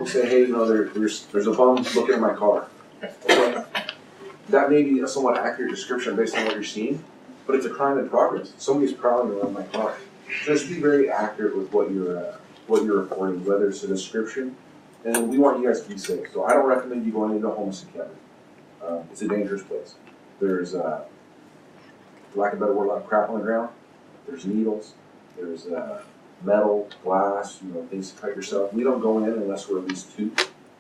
say, hey, there's a bum looking at my car. Okay? That may be a somewhat accurate description based on what you're seeing, but it's a crime in progress. Somebody's prowling around my car. Just be very accurate with what you're reporting, whether it's a description, and we want you guys to be safe. So I don't recommend you going into a homeless encampment. It's a dangerous place. There's, for lack of a better word, a lot of crap on the ground. There's needles. There's metal, glass, things to cut yourself. We don't go in unless we're at least 2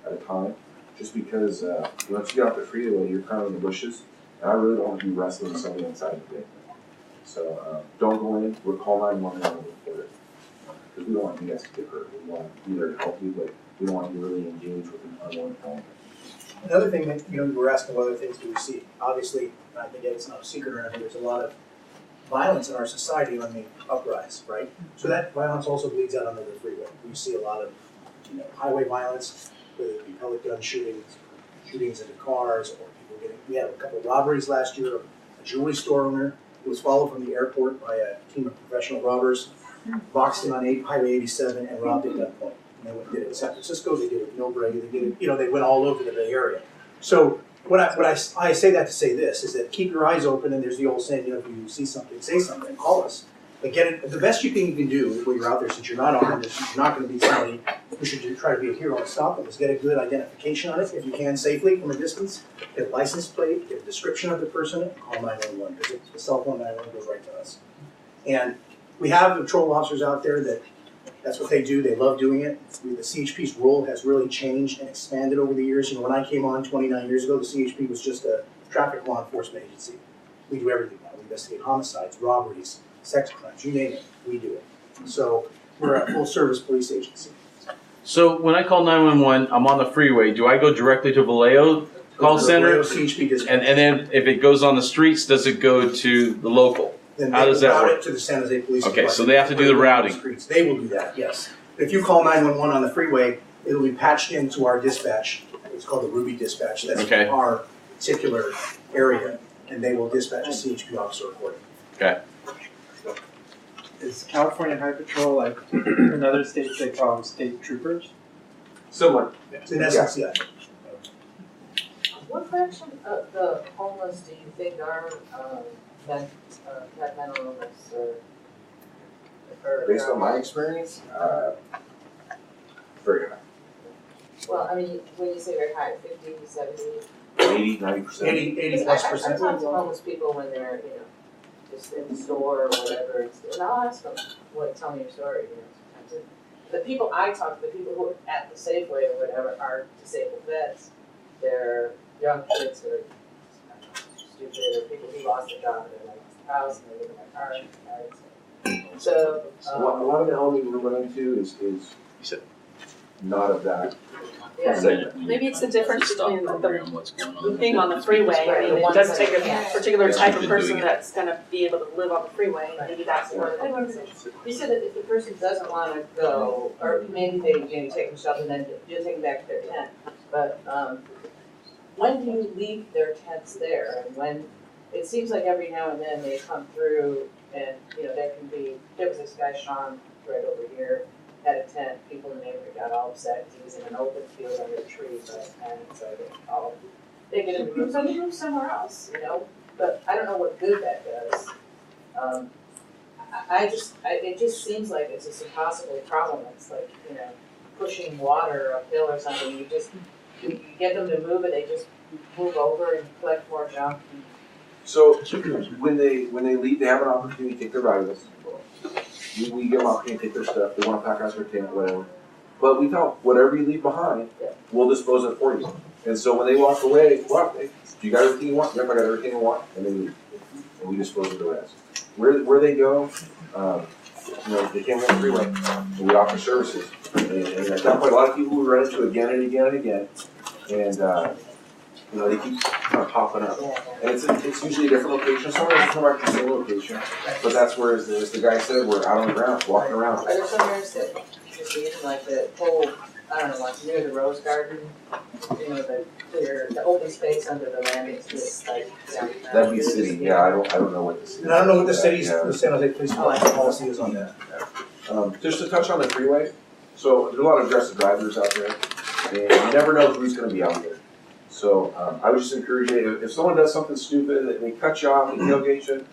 at a time, just because once you get off the freeway, you're kind of in the bushes, and I really don't want to be wrestling with somebody inside the vehicle. So don't go in. We'll call 911 and report it, because we don't want you guys to get hurt. We want to be there to help you, but we don't want you to really engage with an unwanted element. Another thing that, you were asking what other things do we see. Obviously, I think it's not a secret around here, there's a lot of violence in our society on the uprise, right? So that violence also bleeds out onto the freeway. We see a lot of, highway violence, whether it be pellet gun shootings into cars, or we had a couple of robberies last year of a jewelry store owner who was followed from the airport by a team of professional robbers, boxed in on Highway 87 and robbed at gunpoint. And they did it in San Francisco, they did it in Millbrae, they did it, they went all over the Bay Area. So what I say that to say this is that keep your eyes open, and there's the old saying, if you see something, say something, call us. But get it, the best you can do when you're out there, since you're not armed, since you're not going to be somebody who should try to be a hero and stop them, is get a good identification on it, if you can safely from a distance, get a license plate, get a description of the person, call 911, because the cell phone 911 goes right to us. And we have patrol officers out there that's what they do. They love doing it. The CHP's role has really changed and expanded over the years. When I came on 29 years ago, the CHP was just a traffic law enforcement agency. We do everything now. We investigate homicides, robberies, sex crimes, you name it, we do it. So we're a full-service police agency. So when I call 911, I'm on the freeway. Do I go directly to Vallejo call center? Vallejo CHP dispatch. And then if it goes on the streets, does it go to the local? Then how does that route work? it to the San Jose Police Okay, Department. so they have to do the routing. They will do that, yes. If you call 911 on the freeway, it'll be patched into our dispatch. It's called the Ruby dispatch. That's our particular area, and they will dispatch a CHP officer accordingly. Okay. Is California Highway Patrol like in other states they call them state troopers? Similar. In essence, yeah. What fraction of the homeless do you think are mental illness or based on my experience, very high. well, I mean, when you say very high, 50, 70? 80, 90%. 80 plus percent. I talk to homeless people when they're, just in the store or whatever, and I'll ask them, tell me your story, sometimes. The people I talk to, the people who are at the Safeway or whatever, are disabled vets. They're young kids who are stupid, or people who lost their job and they lost their house and they live in their car. So a lot of the elements we're running into is not of that segment. Maybe it's the difference between the being on the freeway. I mean, it does take a particular type of person that's going to be able to live on the freeway. Maybe that's where you said that if the person doesn't want to go, or maybe they take themselves and then you'll take them back to their tent. But when do you leave their tents there? And when it seems like every now and then they come through, and there was this guy Sean right over here had a tent. People in the neighborhood got all upset because he was in an open field under a tree, and so they get him to move. So he moved somewhere else, But I don't know what good that does. It just seems like it's just impossible problem. It's like pushing water uphill or something. You get them to move, and they just move over and collect more junk. So when they leave, they have an opportunity to take their valuables. We give them an opportunity to take their stuff. They want to pack out their tent, whatever. But we tell them, whatever you leave behind, we'll dispose of it for you. And so when they walk away, you got everything you want? Yep, I got everything you want, and they leave. And we dispose of the rest. Where they go, they came on the freeway, and we offer services. And at that point, a lot of people we run into again and again and again, and they keep kind of popping up. And it's usually a different location. Sometimes it's come back to the same location, but that's where, as the guy said, we're out on the ground, walking around. Are there some areas that you're seeing, like the whole, I don't know, like near the Rose Garden, the open space under the landing space, like downtown? That'd be city, yeah, I don't know what the city. And I don't know what the city's, the San Jose Police Department policy is on that. Just to touch on the freeway, so there's a lot of aggressive drivers out there. and you never know who's gonna be out there. So, I would just encourage you, if someone does something stupid, and they cut you off and tailgate you,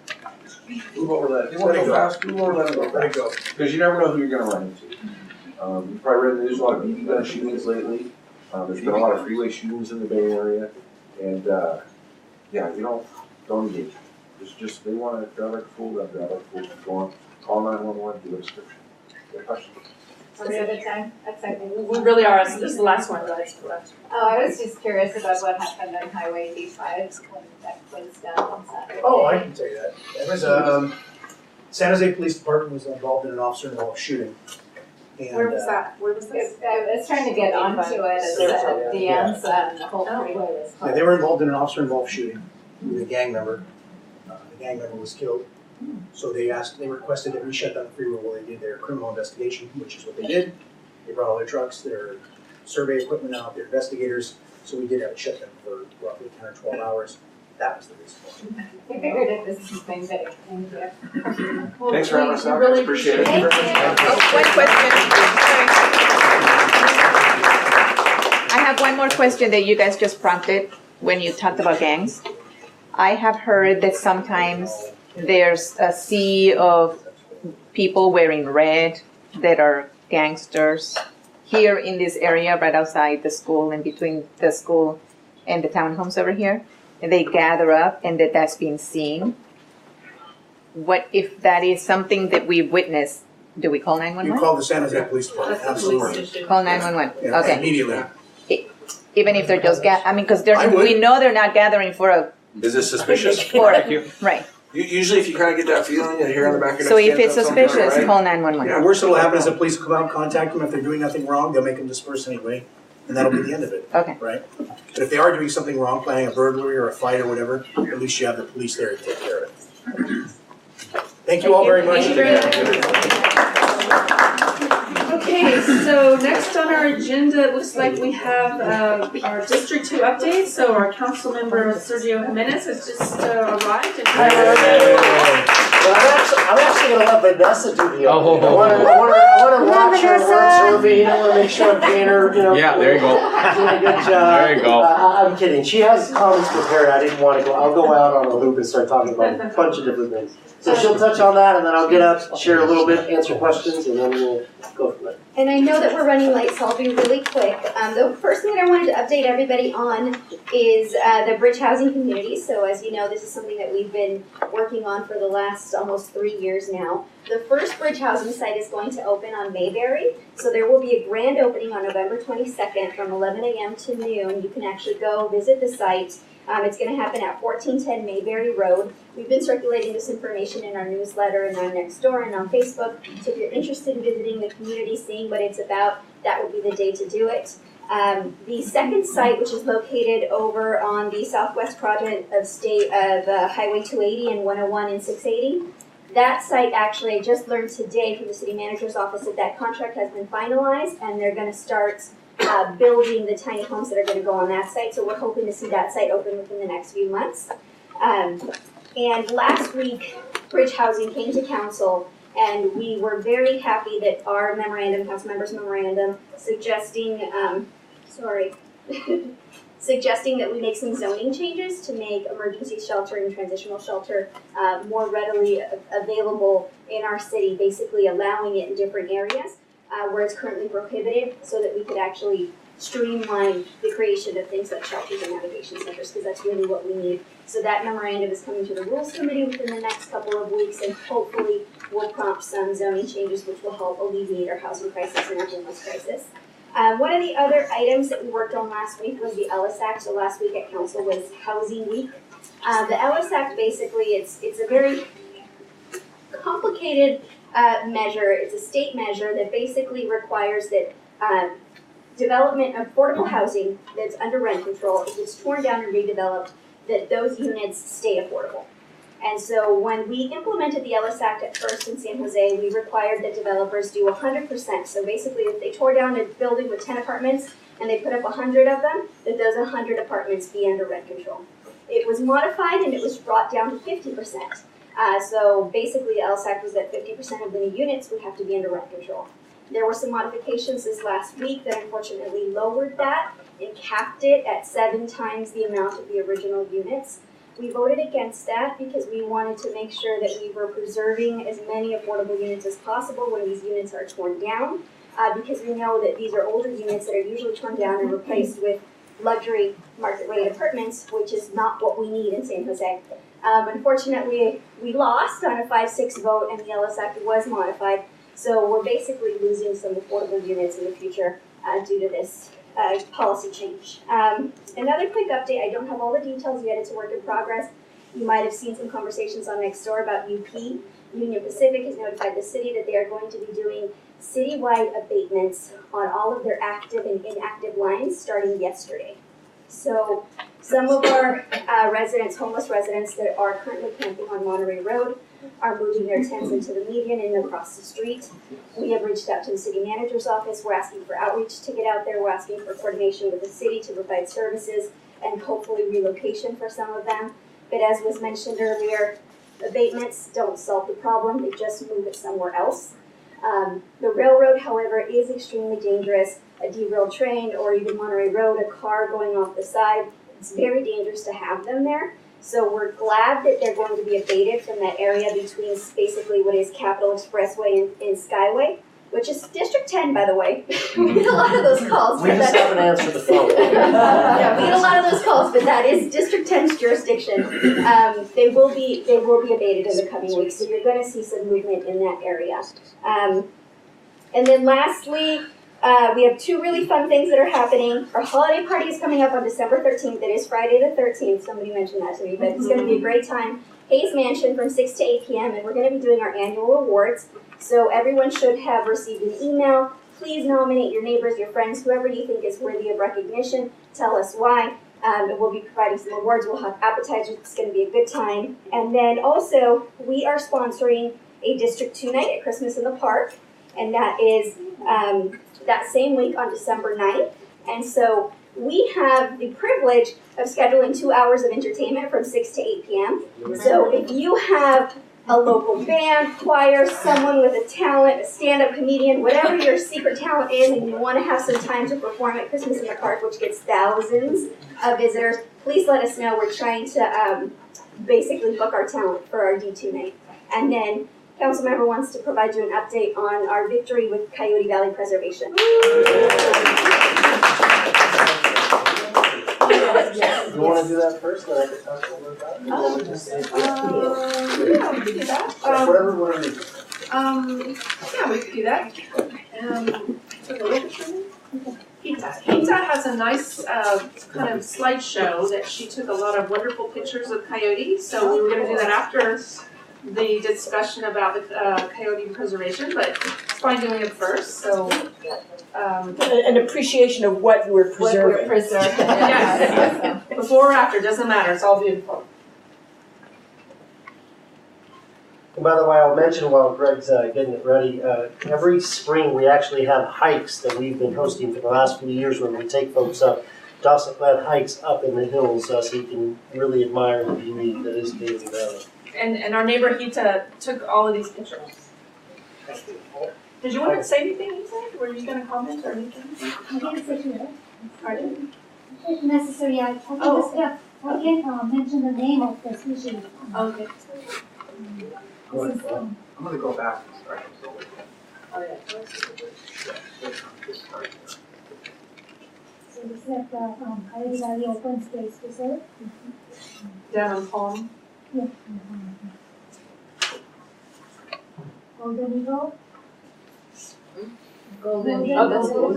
move over, let it, if they wanna go fast, move over, let it go fast. Because you never know who you're gonna run into. You've probably read in the news a lot of BB gun shootings lately. There's been a lot of freeway shootings in the Bay Area, and yeah, don't engage. Just they want to drive like a fool, they'll drive like a fool. Go on, call 911, give a description. Get a question. One at a time, that's okay. We really are, this is the last one, guys. Oh, I was just curious about what happened on Highway 85 when that was done on Saturday. Oh, I can tell you that. It was, San Jose Police Department was involved in an officer-involved shooting. And, Where was that? Where was this? I was trying to get onto it as Deanne's, the whole freeway was Yeah, closed. they were involved in an officer-involved shooting with a gang member. The gang member was killed. So they requested that we shut down the freeway while they did their criminal investigation, which is what they did. They brought all their trucks, their survey equipment out, their investigators. So we did have it shut down for roughly 10 or 12 hours. That was the reason. I figured it was something that it came to. Thanks for having us out, Really appreciate it. Thank you. One question. I have one more question that you guys just prompted when you talked about gangs. I have heard that sometimes there's a sea of people wearing red that are gangsters here in this area right outside the school and between the school and the townhomes over here. And they gather up and that's being seen. What if that is something that we witness? Do we call You 911? called the San Jose Police Department, absolutely. Call 911. Yeah, Okay. immediately. Even if they're just because I would. we know they're not gathering for a Is this suspicious? right. Usually if you kind of get that feeling, you hear on the back of your So neck, if it's something not suspicious, right. call 911. Yeah, worst that'll happen is the police will come out and contact them. If they're doing nothing wrong, they'll make them disperse anyway. And that'll be the end of it. Okay. Right? But if they are doing something wrong, planning a burglary or a fight or whatever, at least you have the police there to take care of it. Thank you all very much. Thank you very Okay, so next on our agenda, it looks like we have our District 2 update. So our council member Sergio Jimenez has just arrived. And Well, I'm actually going to let Vanessa do the Oh. opening. I want to watch her work survey, I want to make sure I'm paying her, Yeah, there you go. doing a good job. There you go. I'm kidding. She has comments prepared. I didn't want to go. I'll go out on a loop and start talking about a bunch of different things. So she'll touch on that, and then I'll get up, share a little bit, answer questions, and then we'll go from there. And I know that we're running late, so I'll be really quick. The first thing that I wanted to update everybody on is the bridge housing community. So as you know, this is something that we've been working on for the last almost 3 years now. The first bridge housing site is going to open on Mayberry. So there will be a grand opening on November 22nd from 11 a.m. to noon. You can actually go visit the site. It's going to happen at 1410 Mayberry Road. We've been circulating this information in our newsletter and on Nextdoor and on Facebook. So if you're interested in visiting the community, seeing what it's about, that would be the day to do it. The second site, which is located over on the southwest quadrant of Highway 280 and 101 and 680, that site actually, I just learned today from the city manager's office that contract has been finalized and they're going to start building the tiny homes that are going to go on that site. So we're hoping to see that site open within the next few months. And last week, Bridge Housing came to council, and we were very happy that our memorandum, council members' memorandum, suggesting suggesting that we make some zoning changes to make emergency shelter and transitional shelter more readily available in our city, basically allowing it in different areas where it's currently prohibited, so that we could actually streamline the creation of things like shelters and navigation centers, because that's really what we need. So that memorandum is coming to the Rules Committee within the next couple of weeks, and hopefully will prompt some zoning changes which will help alleviate our housing crisis and our homeless crisis. One of the other items that we worked on last week was the Ellis Act. So last week at council was Housing Week. The Ellis Act, basically, it's a very complicated measure. It's a state measure that basically requires that development of affordable housing that's under rent control, if it's torn down and redeveloped, that those units stay affordable. And so when we implemented the Ellis Act at first in San Jose, we required that developers do 100%. So basically, if they tore down a building with 10 apartments and they put up 100 of them, that those 100 apartments be under rent control. It was modified and it was brought down to 50%. So basically, the Ellis Act was that 50% of the new units would have to be under rent control. There were some modifications this last week that unfortunately lowered that and capped it at 7 times the amount of the original units. We voted against that because we wanted to make sure that we were preserving as many affordable units as possible when these units are torn down, because we know that these are older units that are usually torn down and replaced with luxury market rate apartments, which is not what we need in San Jose. Unfortunately, we lost on a 5-6 vote and the LS Act was modified, so we're basically losing some affordable units in the future due to this policy change. Another quick update, I don't have all the details yet, it's a work in progress. You might have seen some conversations on next door about UP. Union Pacific has notified the city that they are going to be doing citywide abatements on all of their active and inactive lines starting yesterday. So some of our homeless residents that are currently camping on Monterey Road are moving their tents into the median and across the street. We have reached out to the city manager's office. We're asking for outreach to get out there. We're asking for coordination with the city to provide services and hopefully relocation for some of them. But as was mentioned earlier, abatements don't solve the problem. They just move it somewhere else. The railroad, however, is extremely dangerous. A derailed train or even Monterey Road, a car going off the side, it's very dangerous to have them there. So we're glad that they're going to be abated from that area between basically what is Capitol Expressway and Skyway, which is District 10, by the way. We get a lot of those calls. We just haven't answered the phone. Yeah, we get a lot of those calls, but that is District 10's jurisdiction. They will be abated in the coming weeks, so you're going to see some movement in that area. And then lastly, we have 2 really fun things that are happening. Our holiday party is coming up on December 13th. It is Friday the 13th. Somebody mentioned that to me, but it's going to be a great time. Hayes Mansion from 6 to 8 p.m. and we're going to be doing our annual awards. So everyone should have received an email. Please nominate your neighbors, your friends, whoever you think is worthy of recognition. Tell us why. And we'll be providing some awards. We'll have appetizers. It's going to be a good time. And then also, we are sponsoring a District 2 night at Christmas in the Park. And that is that same week on December 9th. And so we have the privilege of scheduling 2 hours of entertainment from 6 to 8 p.m. So if you have a local band, choir, someone with a talent, a stand-up comedian, whatever your secret talent is, and you want to have some time to perform at Christmas in the Park, which gets thousands of visitors, please let us know. We're trying to basically book our talent for our D2 night. And then council member wants to provide you an update on our victory with Coyote Valley Preservation. You want to do that first, then I can talk a little bit about it? Yeah, we could do that. Whatever you do. Yeah, we could do that. Pizza has a nice kind of slideshow that she took a lot of wonderful pictures of coyotes. So we were going to do that after the discussion about the coyote preservation, but it's fine doing it first. So an appreciation of what we're preserving. Yes. Before or after, doesn't matter. It's all beautiful. And by the way, I'll mention while Greg's getting it ready, every spring we actually have hikes that we've been hosting for the last few years where we take folks up, Dawson-led hikes up in the hills so you can really admire the beauty that is Coyote Valley. And our neighbor Hita took all of these pictures. Did you want to say anything, Hita? Were you going to comment or anything? I didn't say to Pardon? If necessary, I can mention the name of the species. Okay. I'm going to go back. Oh, yeah. So this is at the Coyote Valley Open Space Reserve. Down on Palm. Yeah. Golden Eagle. Golden Eagle. Oh, that's cool.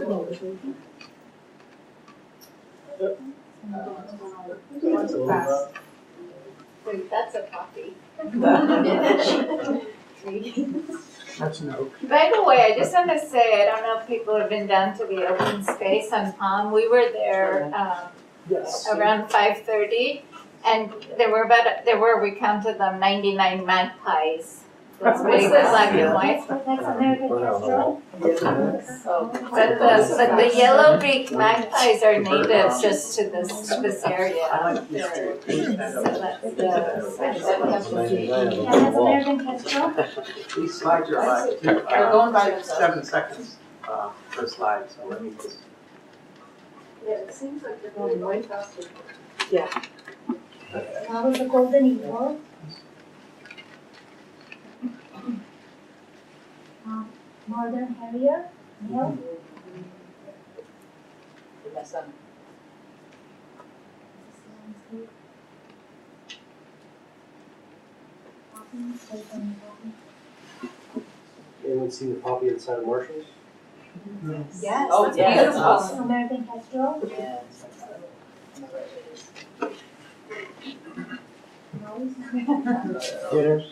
Wait, that's a puppy. That's an oak. By the way, I just want to say, I don't know if people have been down to the open space on Palm. We were there around 5:30, and we counted them 99 magpies. That's big, black and white. That's American Kestrel. But the yellow-beaked magpies are native just to this area. That's American Kestrel. These slides are like They're going by themselves. 7 seconds. per slide, so let me just. Yeah, it seems like they're going way faster. That was the golden eagle. Northern harrier, male. Vanessa. Anyone seen the poppy inside of Marshall's? Yes, Oh, that's yeah. beautiful. American kestrel. Yeah. Hitters.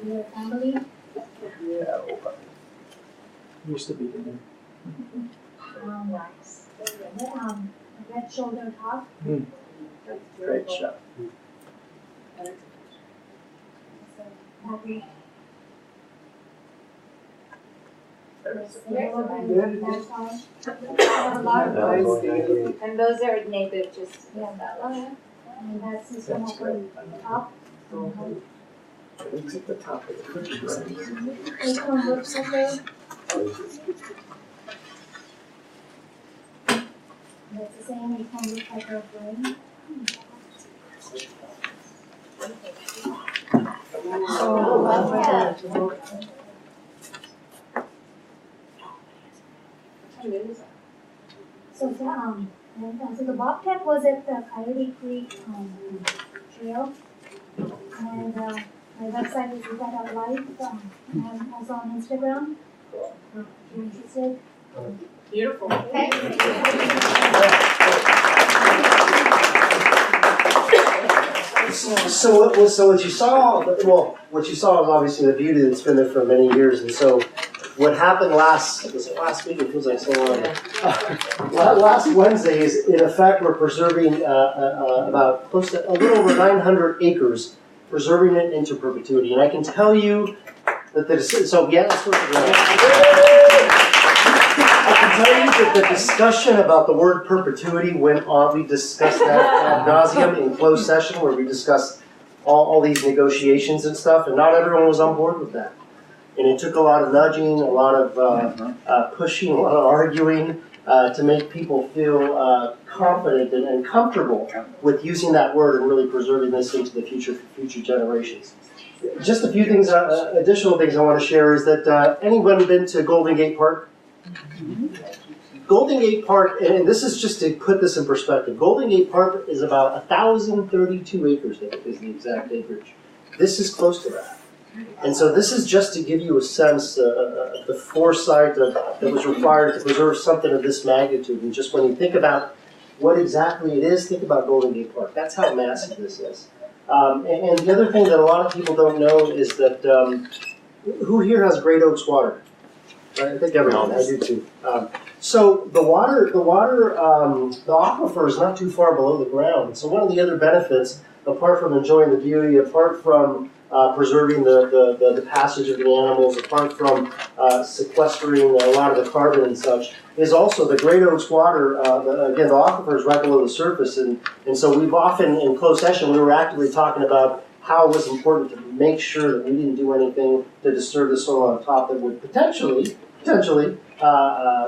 Your family. Used to be in Red shoulder hawk. Great shot. And those are native, just, And that's this one up on top. It's at the top of the Acorn woodpecker. That's the same acorn woodpecker brain. So the bobcat was at the Coyote Creek trail, and my website is Rebecca Life, and also on Instagram. If you're interested. Beautiful. So what you saw, well, what you saw is obviously the beauty that's been there for many years, and so what happened last week? It feels like so long. Last Wednesday is, in effect, we're preserving about close to a little over 900 acres, preserving it into perpetuity. And I can tell you that I can tell you that the discussion about the word perpetuity went on. We discussed that ad nauseum in closed session, where we discussed all these negotiations and stuff, and not everyone was on board with that. And it took a lot of nudging, a lot of pushing, a lot of arguing to make people feel confident and comfortable with using that word and really preserving this into the future for future generations. Just a few things, additional things I want to share is that anyone been to Golden Gate Park? Golden Gate Park, and this is just to put this in perspective, Golden Gate Park is about 1,032 acres, I think is the exact acreage. This is close to that. And so this is just to give you a sense of the foresight that was required to preserve something of this magnitude. And just when you think about what exactly it is, think about Golden Gate Park. That's how massive this is. And the other thing that a lot of people don't know is that, who here has Great Oaks water? I think everyone, I do too. So the aquifer is not too far below the ground. So one of the other benefits, apart from enjoying the beauty, apart from preserving the passage of the animals, apart from sequestering a lot of the carbon and such, is also the Great Oaks water. Again, the aquifer is right below the surface, and so we've often, in closed session, we were actively talking about how it was important to make sure that we didn't do anything to disturb the soil on top that would potentially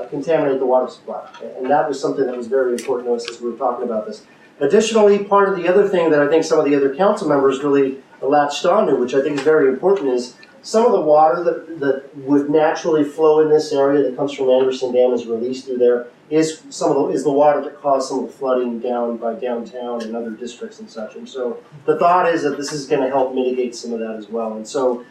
contaminate the water supply. And that was something that was very important to us as we were talking about this. Additionally, part of the other thing that I think some of the other council members really latched on to, which I think is very important, is some of the water that would naturally flow in this area that comes from Anderson Dam is released through there is the water that caused some of the flooding down by downtown and other districts and such. And so the thought is that this is going to help mitigate some of that as well. And so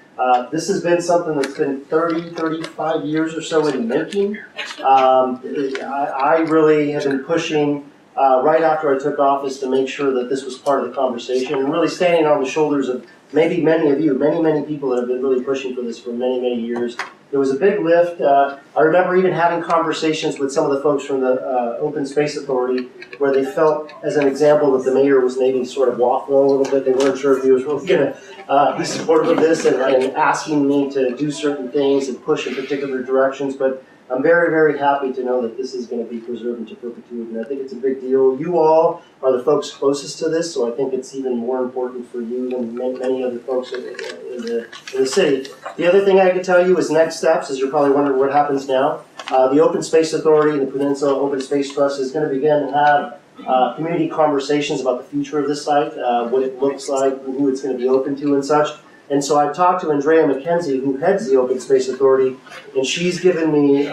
this has been something that's been 30, 35 years or so in the making. I really have been pushing right after I took office to make sure that this was part of the conversation, and really standing on the shoulders of maybe many of you, many people that have been really pushing for this for many years. There was a big lift. I remember even having conversations with some of the folks from the Open Space Authority where they felt, as an example, that the mayor was maybe sort of waffling a little bit. They weren't sure if he was really going to be supportive of this and asking me to do certain things and push in particular directions. But I'm very, very happy to know that this is going to be preserved into perpetuity, and I think it's a big deal. You all are the folks closest to this, so I think it's even more important for you than many other folks in the city. The other thing I can tell you is next steps, as you're probably wondering what happens now. The Open Space Authority and the Peninsula Open Space Trust is going to begin to have community conversations about the future of this site, what it looks like, who it's going to be open to and such. And so I've talked to Andrea McKenzie, who heads the Open Space Authority, and she's given me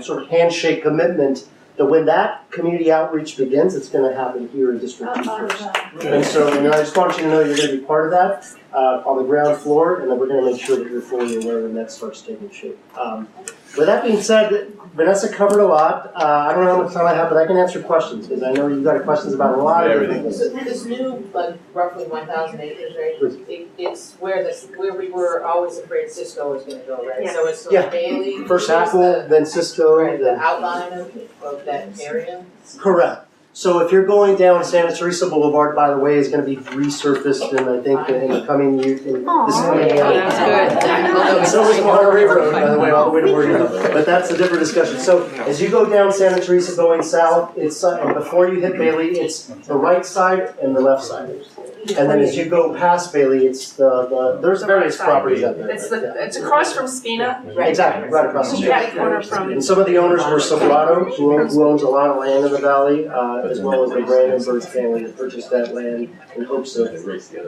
sort of handshake commitment that when that community outreach begins, it's going to happen here in District 2 first. And so I just want you to know you're going to be part of that on the ground floor, and then we're going to make sure that you're fully aware when that starts taking shape. With that being said, Vanessa covered a lot. I don't know how much time I have, but I can answer questions, because I know you've got questions about a lot of everything. So this new, like, roughly 1,000 acres, right? It's where we were always afraid Cisco was gonna go, right? Yeah. So it's Yeah. Bailey. First here's Apple, then Cisco. Right, the then outline of that area. Correct. So if you're going down Santa Teresa Boulevard, by the way, is going to be resurfaced, and I think in the coming year, in this coming year. That's So is Monterey Road, by the way, all the way to Morgan. But that's a different discussion. So as you go down Santa Teresa going south, it's before you hit Bailey, it's the right side and the left side. And then as you go past Bailey, it's there's various properties out there. It's across from Spina. Exactly, right across the street. That corner from. And some of the owners were Sobrato, who owns a lot of land in the valley, as well as the Brandenburg family that purchased that land in hopes of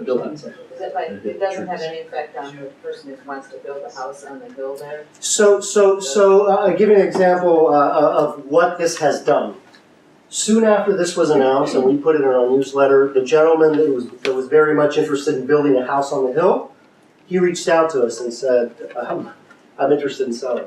building something. It doesn't have any effect on the person who wants to build a house on the hill there? So I'll give you an example of what this has done. Soon after this was announced, and we put it in our newsletter, the gentleman that was very much interested in building a house on the hill, he reached out to us and said, I'm interested in selling.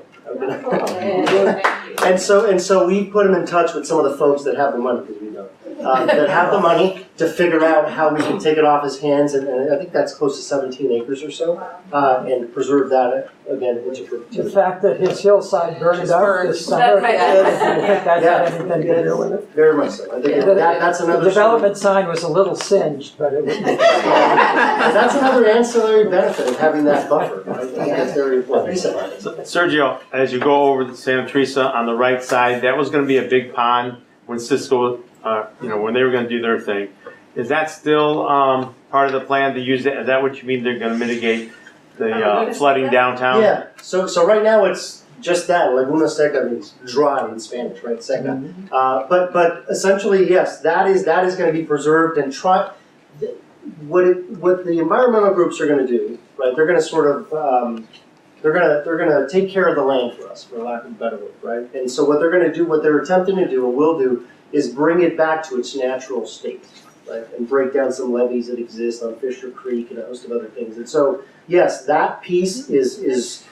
And so we put him in touch with some of the folks that have the money, because we know, that have the money to figure out how we can take it off his hands, and I think that's close to 17 acres or so, and preserve that again into perpetuity. The fact that his hillside burned up this summer, I think that had anything to do with it. Very much so. I think that's another. The development sign was a little singed, but it was. That's another ancillary benefit of having that buffer. I think that's very important. Sergio, as you go over to Santa Teresa on the right side, that was going to be a big pond when Cisco, when they were going to do their thing. Is that still part of the plan to use it? Is that what you mean they're going to mitigate the flooding downtown? Yeah. So right now it's just that. Laguna Seca means dry in Spanish, right? Seca. But essentially, yes, that is going to be preserved and try. What the environmental groups are going to do, right? They're going to sort of they're going to take care of the land for us, for lack of a better word, right? And so what they're going to do, what they're attempting to do, or will do, is bring it back to its natural state, right? And break down some levees that exist on Fisher Creek and a host of other things. And so, yes, that piece is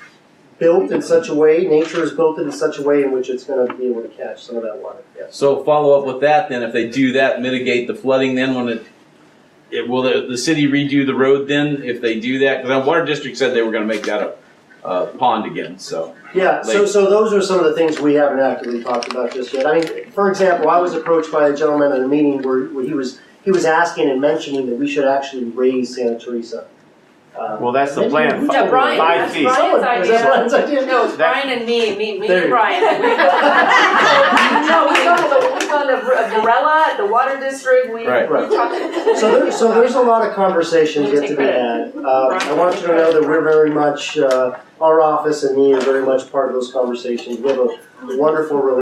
built in such a way, nature is built in such a way in which it's going to be able to catch some of that water. Yes. So follow up with that then, if they do that, mitigate the flooding then when will the city redo the road then if they do that? Because the water district said they were going to make that a pond again, so. Yeah, so those are some of the things we haven't actively talked about just yet. I mean, for example, I was approached by a gentleman at a meeting where he was asking and mentioning that we should actually raise Santa Teresa. Well, that's the plan. Yeah, Brian. 5 feet. Brian's idea. Is that Brian's idea? No, it's Brian and me There and you Brian. No, we go to Varela, the water district, we talked. So there's a lot of conversations yet to be had. I want you to know that we're very much, our office and me are very much part of those conversations. We have a wonderful relationship.